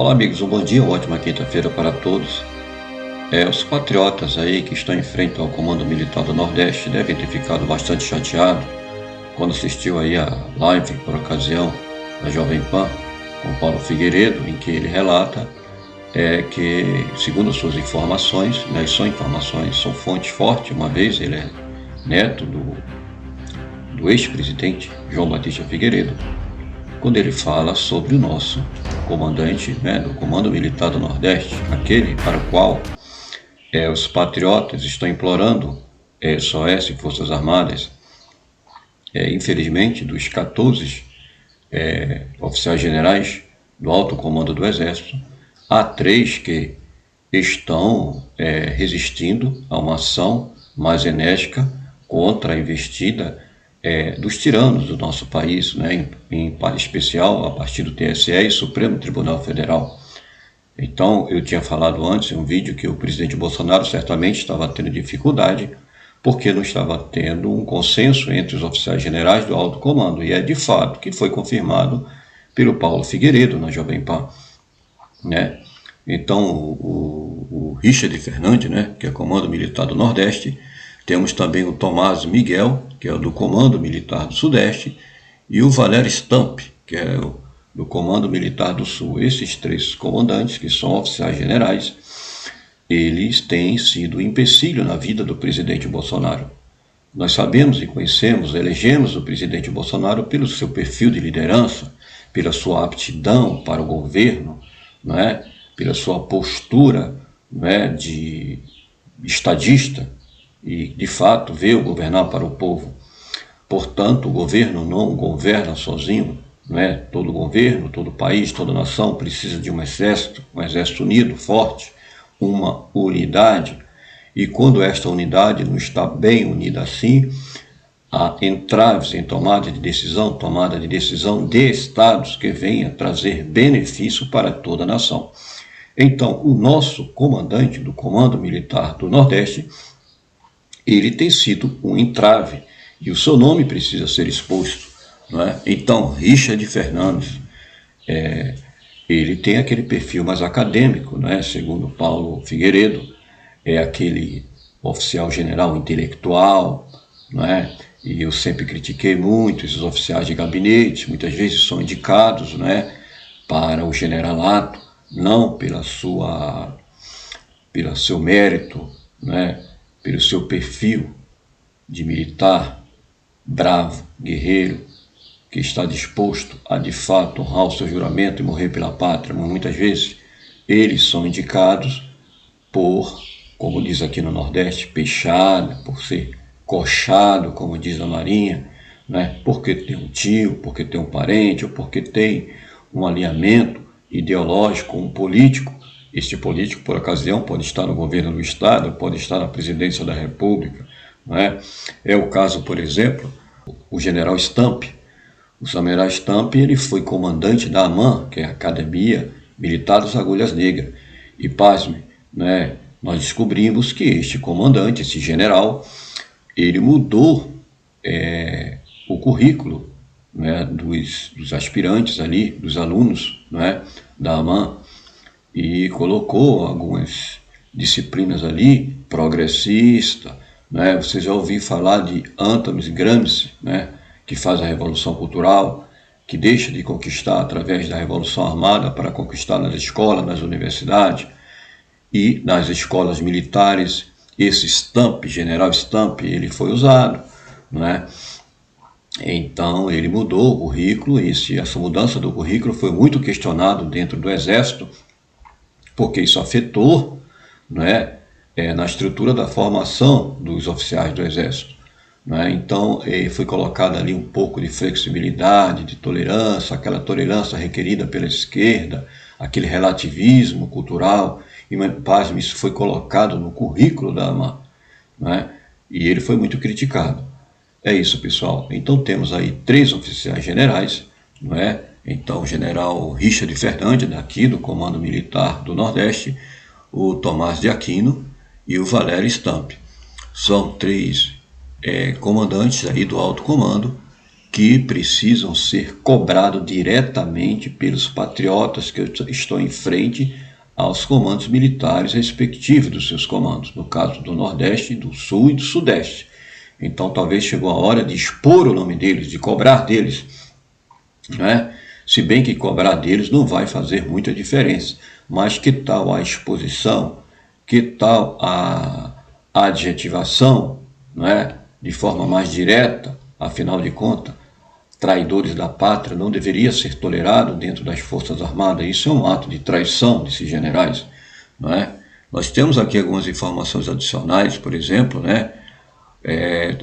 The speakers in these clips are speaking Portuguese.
Olá amigos, um bom dia, uma ótima quinta-feira para todos. Os patriotas aí que estão em frente ao Comando Militar do Nordeste devem ter ficado bastante chateados quando assistiu aí a live por ocasião da Jovem Pan com Paulo Figueiredo, em que ele relata que, segundo suas informações, né, são fontes fortes, uma vez ele é neto do ex-presidente João Batista Figueiredo, quando ele fala sobre o nosso comandante, né, do Comando Militar do Nordeste, aquele para o qual os patriotas estão implorando SOS e Forças Armadas. Infelizmente, dos 14 oficiais generais do alto comando do Exército, há 3 que estão resistindo a uma ação mais enérgica contra a investida dos tiranos do nosso país, né, em especial a partir do TSE e Supremo Tribunal Federal. Então, eu tinha falado antes em um vídeo que o presidente Bolsonaro certamente estava tendo dificuldade porque não estava tendo um consenso entre os oficiais generais do alto comando, e é de fato que foi confirmado pelo Paulo Figueiredo na Jovem Pan, né? Então, o Richard Fernandes, né, que é Comando Militar do Nordeste, temos também o Tomás Miguel, que é do Comando Militar do Sudeste, e o Valério Stamp, que é do Comando Militar do Sul. Esses 3 comandantes, que são oficiais generais, eles têm sido empecilho na vida do presidente Bolsonaro. Nós sabemos e conhecemos, elegemos o presidente Bolsonaro pelo seu perfil de liderança, pela sua aptidão para o governo, não é? Pela sua postura, não é, de estadista, e de fato veio governar para o povo. Portanto, o governo não governa sozinho, não é? Todo governo, todo país, toda nação precisa de um exército unido, forte, uma unidade. E quando esta unidade não está bem unida assim, há entraves em tomada de decisão de estados que venha trazer benefício para toda a nação. Então, o nosso comandante do Comando Militar do Nordeste, ele tem sido um entrave, e o seu nome precisa ser exposto, não é? Então, Richard Fernandes, ele tem aquele perfil mais acadêmico, né? Segundo Paulo Figueiredo, é aquele oficial general intelectual, não é? E eu sempre critiquei muito esses oficiais de gabinete, muitas vezes são indicados, né, para o generalato, não pelo seu mérito, né, pelo seu perfil de militar bravo, guerreiro, que está disposto a de fato honrar o seu juramento e morrer pela pátria. Mas muitas vezes eles são indicados por, como diz aqui no Nordeste, peixada, por ser coxado, como diz na Marinha, né? Porque tem um tio, porque tem um parente, ou porque tem um alinhamento ideológico, um político. Este político, por ocasião, pode estar no governo do Estado, pode estar na presidência da República, não é? É o caso, por exemplo, o general Stamp. O general Stamp, ele foi comandante da AMAN, que é a Academia Militar das Agulhas Negras. E pasme, né? Nós descobrimos que este comandante, esse general, ele mudou o currículo, né, dos aspirantes ali, dos alunos, né, da AMAN, e colocou algumas disciplinas ali, progressista, né? Você já ouviu falar de Anthony Gramsci, né, que faz a Revolução Cultural, que deixa de conquistar através da Revolução Armada para conquistar nas escolas, nas universidades e nas escolas militares. Esse Stamp, general Stamp, ele foi usado, não é? Então ele mudou o currículo, e essa mudança do currículo foi muito questionado dentro do Exército, porque isso afetou, não é, na estrutura da formação dos oficiais do Exército, não é? Então foi colocado ali um pouco de flexibilidade, de tolerância, aquela tolerância requerida pela esquerda, aquele relativismo cultural, e pasme, isso foi colocado no currículo da AMAN, não é? E ele foi muito criticado. É isso, pessoal. Então temos aí 3 oficiais generais, não é? Então o general Richard Fernandes, daqui do Comando Militar do Nordeste, o Tomás de Aquino e o Valério Stamp. São 3 comandantes aí do alto comando que precisam ser cobrados diretamente pelos patriotas que estão em frente aos comandos militares respectivos dos seus comandos, no caso do Nordeste, do Sul e do Sudeste. Então talvez chegou a hora de expor o nome deles, de cobrar deles, né? Se bem que cobrar deles não vai fazer muita diferença, mas que tal a exposição, que tal a adjetivação, né? De forma mais direta, afinal de contas, traidores da pátria não deveria ser tolerado dentro das Forças Armadas. Isso é um ato de traição desses generais, não é? Nós temos aqui algumas informações adicionais, por exemplo, né?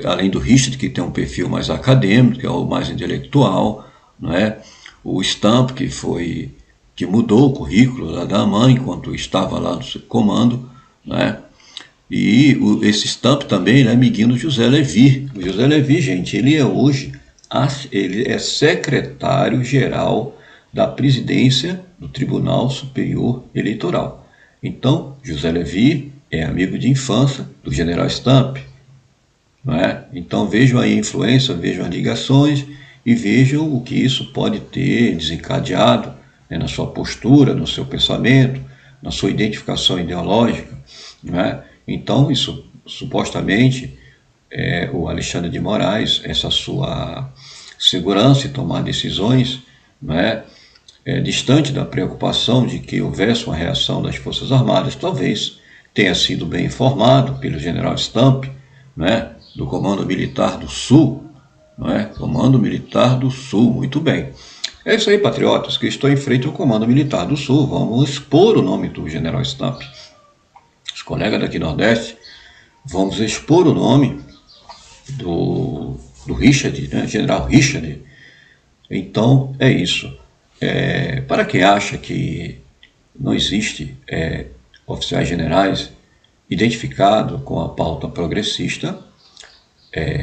Além do Richard, que tem um perfil mais acadêmico, que é o mais intelectual, não é? O Stamp, que mudou o currículo da AMAN enquanto estava lá no seu comando, né? E esse Stamp também é amiguinho do José Levi. O José Levi, gente, ele é secretário-geral da presidência do Tribunal Superior Eleitoral. Então, José Levi é amigo de infância do general Stamp, não é? Então vejam aí a influência, vejam as ligações e vejam o que isso pode ter desencadeado, né, na sua postura, no seu pensamento, na sua identificação ideológica, não é? Então isso supostamente o Alexandre de Moraes, essa sua segurança em tomar decisões, não é? Distante da preocupação de que houvesse uma reação das Forças Armadas, talvez tenha sido bem informado pelo general Stamp, né, do Comando Militar do Sul, não é? Comando Militar do Sul, muito bem. É isso aí, patriotas, que estão em frente ao Comando Militar do Sul. Vamos expor o nome do general Stamp. Os colegas daqui do Nordeste, vamos expor o nome do Richard, né? General Richard. Então, é isso. Para quem acha que não existe oficiais generais identificados com a pauta progressista,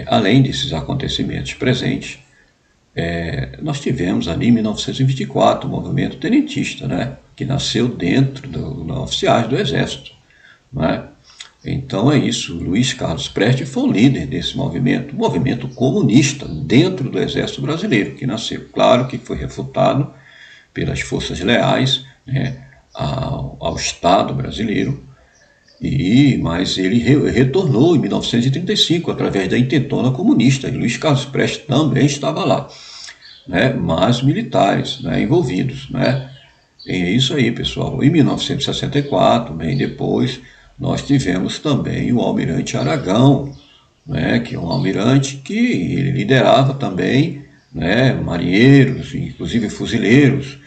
além desses acontecimentos presentes, nós tivemos ali em 1924 o movimento tenentista, né, que nasceu dentro dos oficiais do Exército, né? Então é isso, Luiz Carlos Prestes foi o líder desse movimento, movimento comunista dentro do Exército Brasileiro, que nasceu, claro que foi refutado pelas forças leais, né, ao Estado brasileiro, mas ele retornou em 1935 através da intentona comunista, e Luiz Carlos Prestes também estava lá, né, mas militares, né, envolvidos, né? E é isso aí, pessoal. Em 1964, bem depois, nós tivemos também o almirante Aragão, né, que é um almirante que ele liderava também, né, marinheiros, inclusive fuzileiros,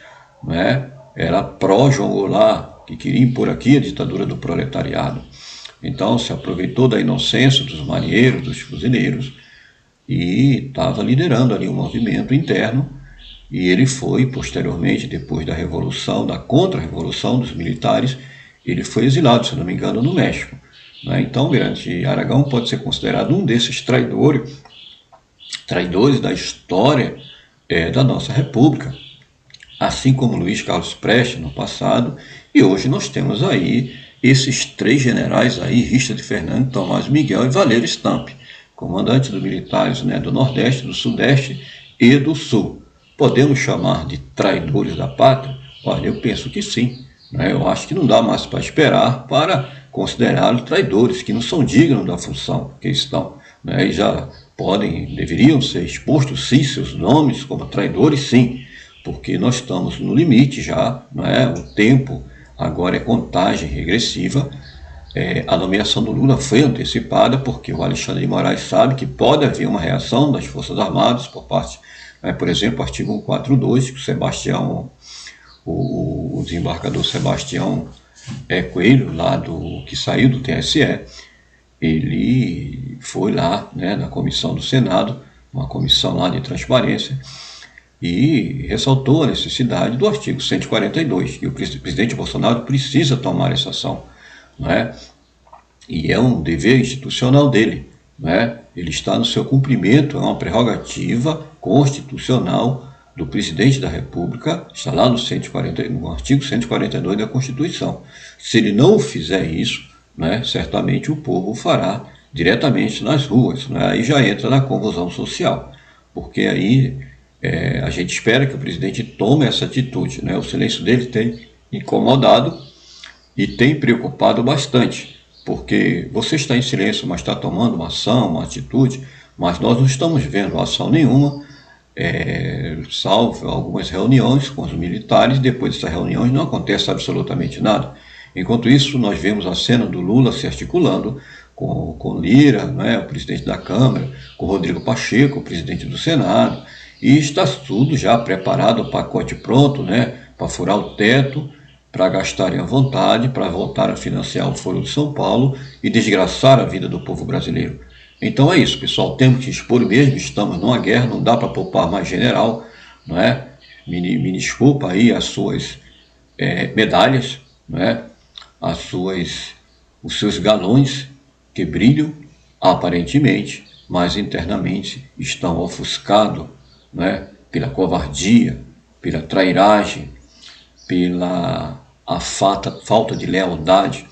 né, era pró-João Goulart, que queria impor aqui a ditadura do proletariado. Então se aproveitou da inocência dos marinheiros, dos fuzileiros, e estava liderando ali um movimento interno, e ele foi, posteriormente, depois da Revolução, da Contra-Revolução dos militares, ele foi exilado, se não me engano, no México, né? Então o almirante Aragão pode ser considerado um desses traidores da história da nossa República, assim como Luiz Carlos Prestes no passado, e hoje nós temos aí esses três generais aí, Richard Fernando, Tomás Miguel e Valério Stamp, comandantes dos militares, né, do Nordeste, do Sudeste e do Sul. Podemos chamar de traidores da pátria? Olha, eu penso que sim, né? Eu acho que não dá mais para esperar para considerá-los traidores, que não são dignos da função que estão, né? E já deveriam ser expostos, sim, seus nomes como traidores, sim, porque nós estamos no limite já, né? O tempo agora é contagem regressiva. A nomeação do Lula foi antecipada porque o Alexandre de Moraes sabe que pode haver uma reação das Forças Armadas por parte, por exemplo, o artigo 142, que o Sebastião, o desembargador Sebastião Coelho, que saiu do TSE, ele foi lá, né, na comissão do Senado, uma comissão lá de transparência, e ressaltou a necessidade do artigo 142, que o presidente Bolsonaro precisa tomar essa ação, não é? E é um dever institucional dele, não é? Ele está no seu cumprimento, é uma prerrogativa constitucional do presidente da República, está lá no artigo 142 da Constituição. Se ele não fizer isso, né, certamente o povo o fará diretamente nas ruas, né? Aí já entra na convulsão social, porque aí a gente espera que o presidente tome essa atitude, né? O silêncio dele tem incomodado e tem preocupado bastante, porque você está em silêncio, mas está tomando uma ação, uma atitude, mas nós não estamos vendo ação nenhuma, salvo algumas reuniões com os militares. Depois dessas reuniões não acontece absolutamente nada. Enquanto isso, nós vemos a cena do Lula se articulando com Lira, né, o presidente da Câmara, com Rodrigo Pacheco, o presidente do Senado, e está tudo já preparado, o pacote pronto, né, para furar o teto, para gastarem à vontade, para voltar a financiar o Foro de São Paulo e desgraçar a vida do povo brasileiro. Então é isso, pessoal, temos que expor mesmo, estamos numa guerra, não dá para poupar mais general, não é? Me desculpa aí as suas medalhas, não é? Os seus galões que brilham aparentemente, mas internamente estão ofuscados, né, pela covardia, pela trairagem, pela falta de lealdade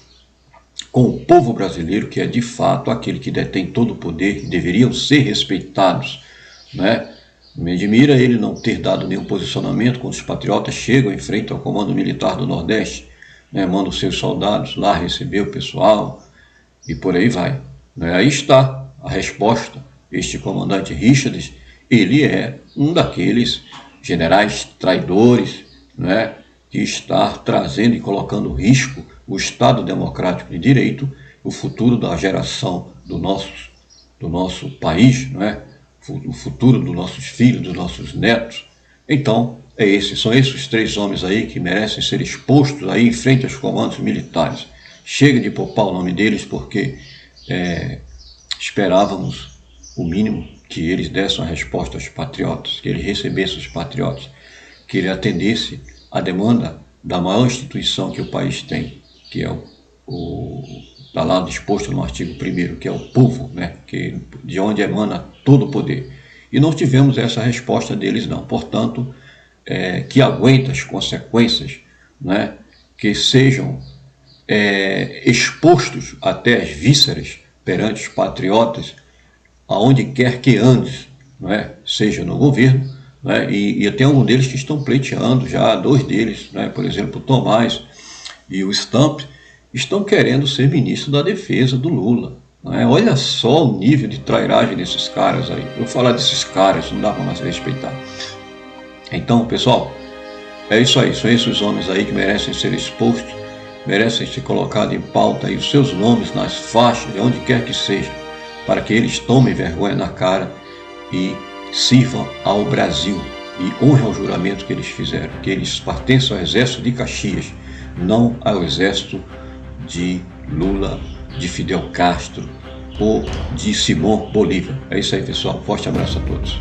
com o povo brasileiro, que é de fato aquele que detém todo o poder e deveriam ser respeitados, né? Me admira ele não ter dado nenhum posicionamento quando os patriotas chegam em frente ao Comando Militar do Nordeste, né? Mandam seus soldados lá receber o pessoal e por aí vai, né? Aí está a resposta. Este comandante Richards, ele é um daqueles generais traidores, né, que está trazendo e colocando em risco o Estado Democrático de Direito, o futuro da geração do nosso país, não é? O futuro dos nossos filhos, dos nossos netos. Então, são esses os 3 homens aí que merecem ser expostos aí em frente aos comandos militares. Chega de poupar o nome deles, porque esperávamos o mínimo, que eles dessem uma resposta aos patriotas, que eles recebessem os patriotas, que ele atendesse a demanda da maior instituição que o país tem, que é está lá disposto no artigo 1º, que é o povo, né, de onde emana todo o poder. E não tivemos essa resposta deles não. Portanto, que aguente as consequências, né, que sejam expostos até as vísceras perante os patriotas, aonde quer que andes, não é? Seja no governo, né? E tem alguns deles que estão pleiteando já, 2 deles, né? Por exemplo, o Tomás e o Stamp, estão querendo ser ministro da Defesa do Lula. Né? Olha só o nível de trairagem desses caras aí. Eu vou falar desses caras, não dá para mais respeitar. Então, pessoal, é isso aí. São esses homens aí que merecem ser expostos, merecem ser colocados em pauta aí, os seus nomes nas faixas, de onde quer que seja, para que eles tomem vergonha na cara e sirvam ao Brasil e honrem o juramento que eles fizeram, que eles pertencem ao exército de Caxias, não ao exército de Lula, de Fidel Castro ou de Simão Bolívar. É isso aí, pessoal. Forte abraço a todos.